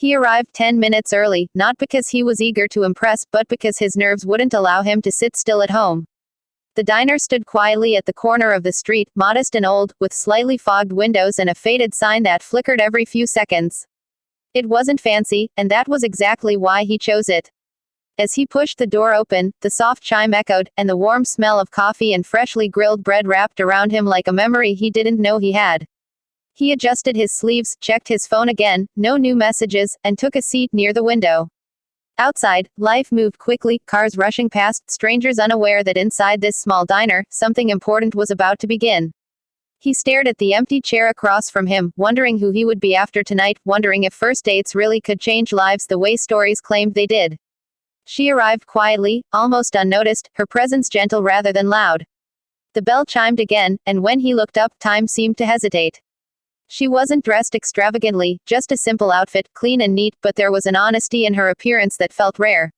He arrived 10 minutes early, not because he was eager to impress, but because his nerves wouldn't allow him to sit still at home. The diner stood quietly at the corner of the street, modest and old, with slightly fogged windows and a faded sign that flickered every few seconds. It wasn't fancy, and that was exactly why he chose it. As he pushed the door open, the soft chime echoed, and the warm smell of coffee and freshly grilled bread wrapped around him like a memory he didn't know he had. He adjusted his sleeves, checked his phone again, no new messages, and took a seat near the window. Outside, life moved quickly, cars rushing past, strangers unaware that inside this small diner, something important was about to begin. He stared at the empty chair across from him, wondering who he would be after tonight, wondering if first dates really could change lives the way stories claimed they did. She arrived quietly, almost unnoticed, her presence gentle rather than loud. The bell chimed again, and when he looked up, time seemed to hesitate. She wasn't dressed extravagantly, just a simple outfit, clean and neat, but there was an honesty in her appearance that felt rare.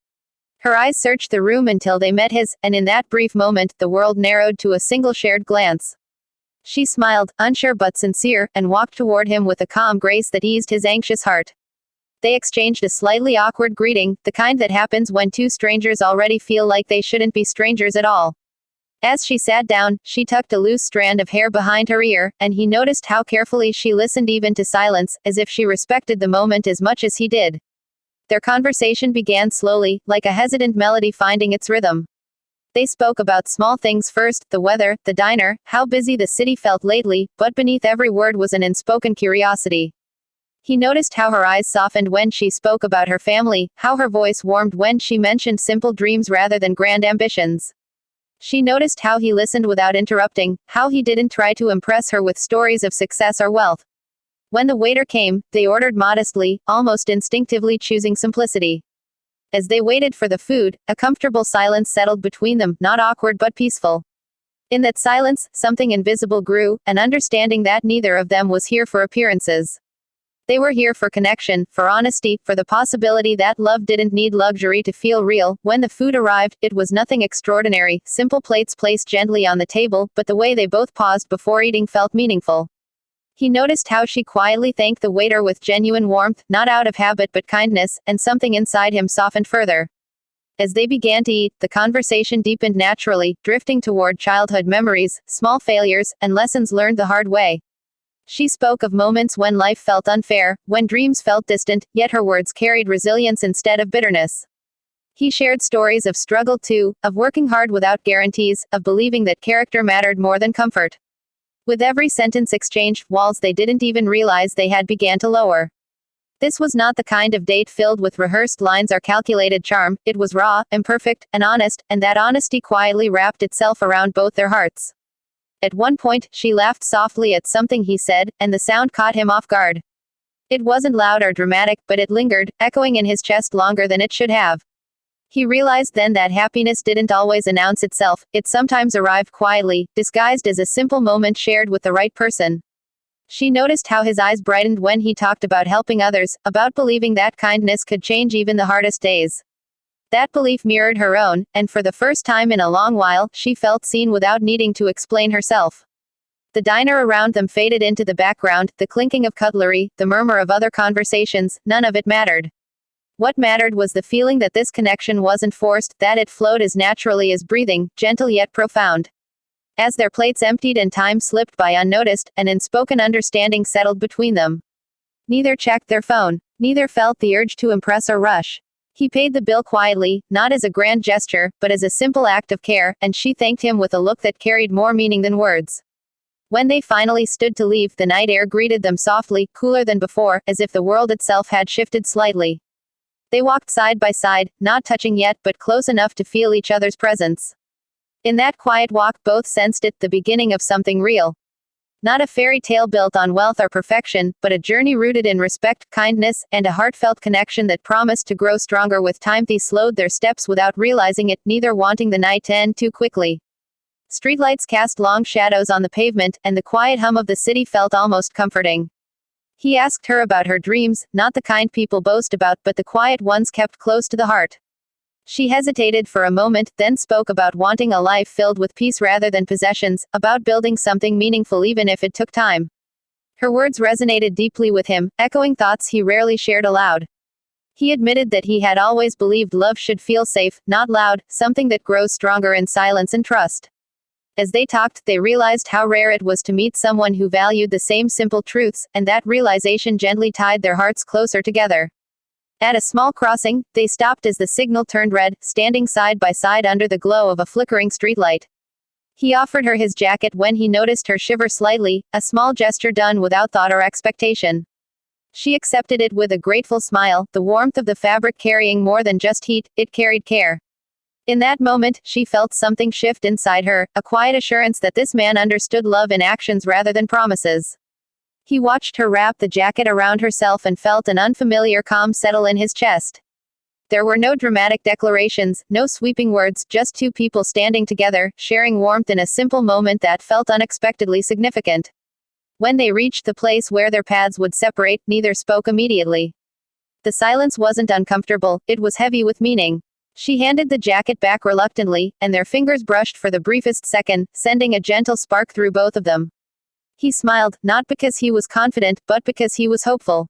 Her eyes searched the room until they met his, and in that brief moment, the world narrowed to a single shared glance. She smiled, unsure but sincere, and walked toward him with a calm grace that eased his anxious heart. They exchanged a slightly awkward greeting, the kind that happens when two strangers already feel like they shouldn't be strangers at all. As she sat down, she tucked a loose strand of hair behind her ear, and he noticed how carefully she listened even to silence, as if she respected the moment as much as he did. Their conversation began slowly, like a hesitant melody finding its rhythm. They spoke about small things first, the weather, the diner, how busy the city felt lately, but beneath every word was an unspoken curiosity. He noticed how her eyes softened when she spoke about her family, how her voice warmed when she mentioned simple dreams rather than grand ambitions. She noticed how he listened without interrupting, how he didn't try to impress her with stories of success or wealth. When the waiter came, they ordered modestly, almost instinctively choosing simplicity. As they waited for the food, a comfortable silence settled between them, not awkward but peaceful. In that silence, something invisible grew, an understanding that neither of them was here for appearances. They were here for connection, for honesty, for the possibility that love didn't need luxury to feel real. When the food arrived, it was nothing extraordinary, simple plates placed gently on the table, but the way they both paused before eating felt meaningful. He noticed how she quietly thanked the waiter with genuine warmth, not out of habit but kindness, and something inside him softened further. As they began to eat, the conversation deepened naturally, drifting toward childhood memories, small failures, and lessons learned the hard way. She spoke of moments when life felt unfair, when dreams felt distant, yet her words carried resilience instead of bitterness. He shared stories of struggle too, of working hard without guarantees, of believing that character mattered more than comfort. With every sentence exchanged, walls they didn't even realize they had began to lower. This was not the kind of date filled with rehearsed lines or calculated charm, it was raw, imperfect, and honest, and that honesty quietly wrapped itself around both their hearts. At one point, she laughed softly at something he said, and the sound caught him off guard. It wasn't loud or dramatic, but it lingered, echoing in his chest longer than it should have. He realized then that happiness didn't always announce itself, it sometimes arrived quietly, disguised as a simple moment shared with the right person. She noticed how his eyes brightened when he talked about helping others, about believing that kindness could change even the hardest days. That belief mirrored her own, and for the first time in a long while, she felt seen without needing to explain herself. The diner around them faded into the background, the clinking of cutlery, the murmur of other conversations, none of it mattered. What mattered was the feeling that this connection wasn't forced, that it flowed as naturally as breathing, gentle yet profound. As their plates emptied and time slipped by unnoticed, an unspoken understanding settled between them. Neither checked their phone. Neither felt the urge to impress or rush. He paid the bill quietly, not as a grand gesture, but as a simple act of care, and she thanked him with a look that carried more meaning than words. When they finally stood to leave, the night air greeted them softly, cooler than before, as if the world itself had shifted slightly. They walked side by side, not touching yet, but close enough to feel each other's presence. In that quiet walk, both sensed it, the beginning of something real. Not a fairy tale built on wealth or perfection, but a journey rooted in respect, kindness, and a heartfelt connection that promised to grow stronger with time. They slowed their steps without realizing it, neither wanting the night to end too quickly. Streetlights cast long shadows on the pavement, and the quiet hum of the city felt almost comforting. He asked her about her dreams, not the kind people boast about, but the quiet ones kept close to the heart. She hesitated for a moment, then spoke about wanting a life filled with peace rather than possessions, about building something meaningful even if it took time. Her words resonated deeply with him, echoing thoughts he rarely shared aloud. He admitted that he had always believed love should feel safe, not loud, something that grows stronger in silence and trust. As they talked, they realized how rare it was to meet someone who valued the same simple truths, and that realization gently tied their hearts closer together. At a small crossing, they stopped as the signal turned red, standing side by side under the glow of a flickering streetlight. He offered her his jacket when he noticed her shiver slightly, a small gesture done without thought or expectation. She accepted it with a grateful smile, the warmth of the fabric carrying more than just heat, it carried care. In that moment, she felt something shift inside her, a quiet assurance that this man understood love in actions rather than promises. He watched her wrap the jacket around herself and felt an unfamiliar calm settle in his chest. There were no dramatic declarations, no sweeping words, just two people standing together, sharing warmth in a simple moment that felt unexpectedly significant. When they reached the place where their paths would separate, neither spoke immediately. The silence wasn't uncomfortable, it was heavy with meaning. She handed the jacket back reluctantly, and their fingers brushed for the briefest second, sending a gentle spark through both of them. He smiled, not because he was confident, but because he was hopeful.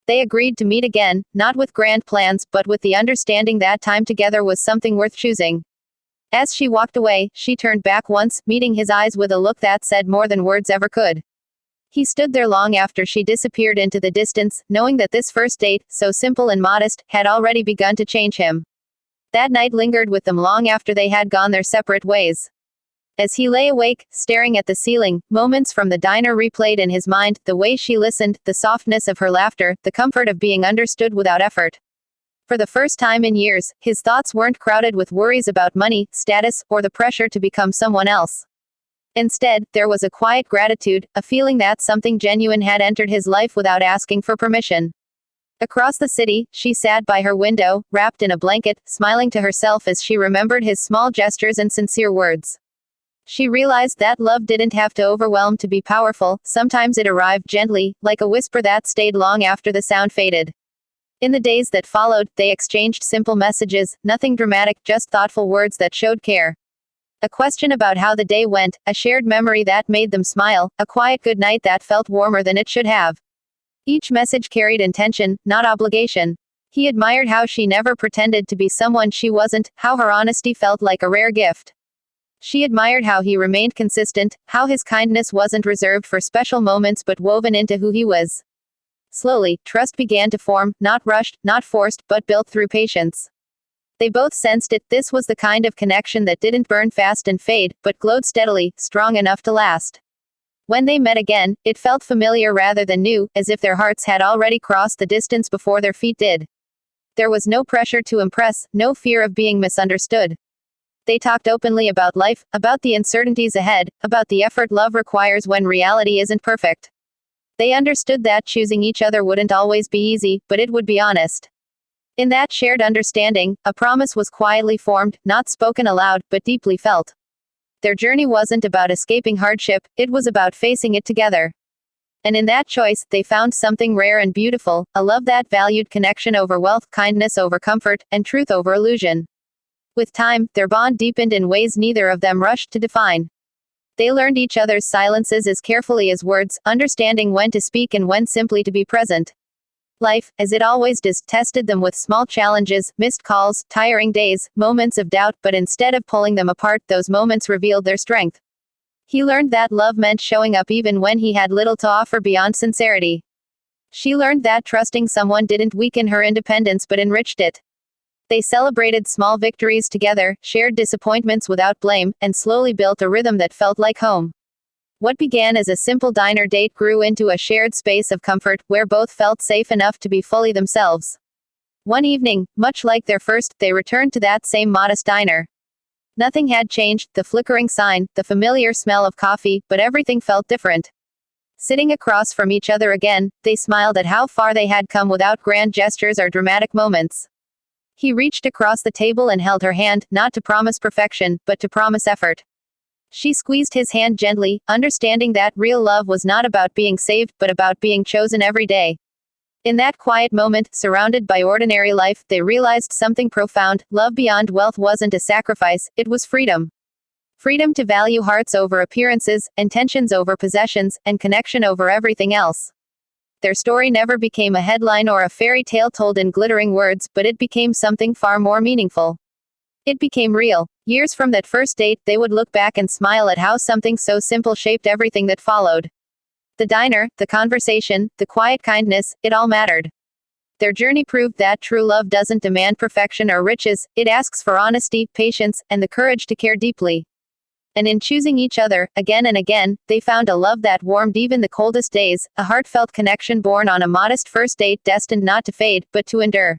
They agreed to meet again, not with grand plans, but with the understanding that time together was something worth choosing. As she walked away, she turned back once, meeting his eyes with a look that said more than words ever could. He stood there long after she disappeared into the distance, knowing that this first date, so simple and modest, had already begun to change him. That night lingered with them long after they had gone their separate ways. As he lay awake, staring at the ceiling, moments from the diner replayed in his mind, the way she listened, the softness of her laughter, the comfort of being understood without effort. For the first time in years, his thoughts weren't crowded with worries about money, status, or the pressure to become someone else. Instead, there was a quiet gratitude, a feeling that something genuine had entered his life without asking for permission. Across the city, she sat by her window, wrapped in a blanket, smiling to herself as she remembered his small gestures and sincere words. She realized that love didn't have to overwhelm to be powerful, sometimes it arrived gently, like a whisper that stayed long after the sound faded. In the days that followed, they exchanged simple messages, nothing dramatic, just thoughtful words that showed care. A question about how the day went, a shared memory that made them smile, a quiet goodnight that felt warmer than it should have. Each message carried intention, not obligation. He admired how she never pretended to be someone she wasn't, how her honesty felt like a rare gift. She admired how he remained consistent, how his kindness wasn't reserved for special moments but woven into who he was. Slowly, trust began to form, not rushed, not forced, but built through patience. They both sensed it, this was the kind of connection that didn't burn fast and fade, but glowed steadily, strong enough to last. When they met again, it felt familiar rather than new, as if their hearts had already crossed the distance before their feet did. There was no pressure to impress, no fear of being misunderstood. They talked openly about life, about the uncertainties ahead, about the effort love requires when reality isn't perfect. They understood that choosing each other wouldn't always be easy, but it would be honest. In that shared understanding, a promise was quietly formed, not spoken aloud, but deeply felt. Their journey wasn't about escaping hardship, it was about facing it together. And in that choice, they found something rare and beautiful, a love that valued connection over wealth, kindness over comfort, and truth over illusion. With time, their bond deepened in ways neither of them rushed to define. They learned each other's silences as carefully as words, understanding when to speak and when simply to be present. Life, as it always does, tested them with small challenges, missed calls, tiring days, moments of doubt, but instead of pulling them apart, those moments revealed their strength. He learned that love meant showing up even when he had little to offer beyond sincerity. She learned that trusting someone didn't weaken her independence but enriched it. They celebrated small victories together, shared disappointments without blame, and slowly built a rhythm that felt like home. What began as a simple diner date grew into a shared space of comfort, where both felt safe enough to be fully themselves. One evening, much like their first, they returned to that same modest diner. Nothing had changed, the flickering sign, the familiar smell of coffee, but everything felt different. Sitting across from each other again, they smiled at how far they had come without grand gestures or dramatic moments. He reached across the table and held her hand, not to promise perfection, but to promise effort. She squeezed his hand gently, understanding that real love was not about being saved, but about being chosen every day. In that quiet moment, surrounded by ordinary life, they realized something profound. Love beyond wealth wasn't a sacrifice, it was freedom. Freedom to value hearts over appearances, intentions over possessions, and connection over everything else. Their story never became a headline or a fairy tale told in glittering words, but it became something far more meaningful. It became real. Years from that first date, they would look back and smile at how something so simple shaped everything that followed. The diner, the conversation, the quiet kindness, it all mattered. Their journey proved that true love doesn't demand perfection or riches, it asks for honesty, patience, and the courage to care deeply. And in choosing each other, again and again, they found a love that warmed even the coldest days, a heartfelt connection born on a modest first date destined not to fade, but to endure.